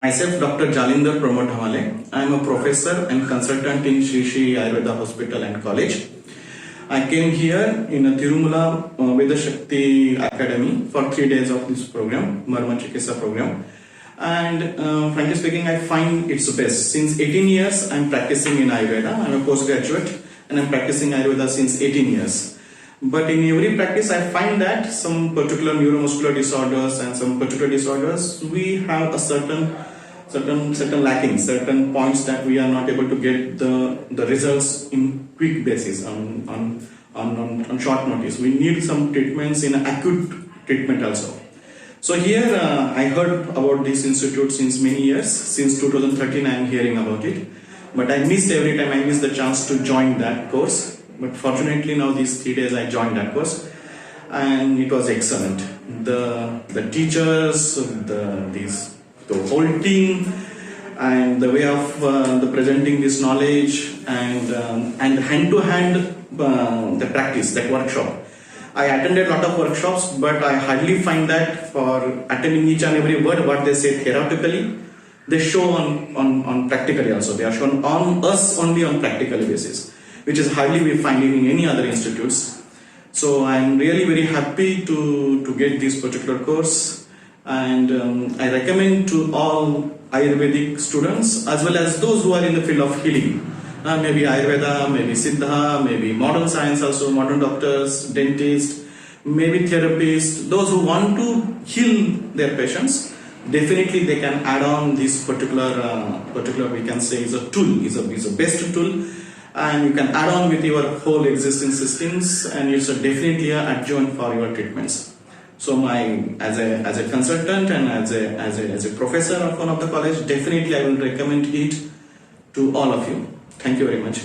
Myself, Dr. Jalindar Pramod Dhamale. I am a professor and consultant in Sri Sri Ayurveda Hospital and College. I came here in a Thirumoolar Vethasatthi Academy for 3 days of this program, Marma Chikitsa program. And frankly speaking, I find it's best. Since 18 years, I'm practicing in Ayurveda. I'm a postgraduate and I'm practicing Ayurveda since 18 years. But in every practice, I find that some particular neuromuscular disorders and some particular disorders, we have a certain lacking, certain points that we are not able to get the results in quick basis on short notice. We need some treatments in acute treatment also. So here I heard about this institute since many years. Since 2013 I am hearing about it, but I missed every time. I missed the chance to join that course. But fortunately now these 3 days I joined that course and it was excellent. The teachers, the whole team, and the way of the presenting this knowledge and hand to hand the practice, that workshop. I attended a lot of workshops, but I hardly find that for attending each and every word what they say theoretically, they show on practically also. They are shown on us only on practical basis, which is hardly we finding in any other institutes. So I'm really very happy to get this particular course, and I recommend to all Ayurvedic students as well as those who are in the field of healing. Maybe Ayurveda, maybe Siddha, maybe modern science also, modern doctors, dentists, maybe therapists, those who want to heal their patients, definitely they can add on this particular we can say is a tool, is a best tool, and you can add on with your whole existing systems, and it's definitely an adjunct for your treatments. So as a consultant and as a professor of one of the college, definitely I will recommend it to all of you. Thank you very much.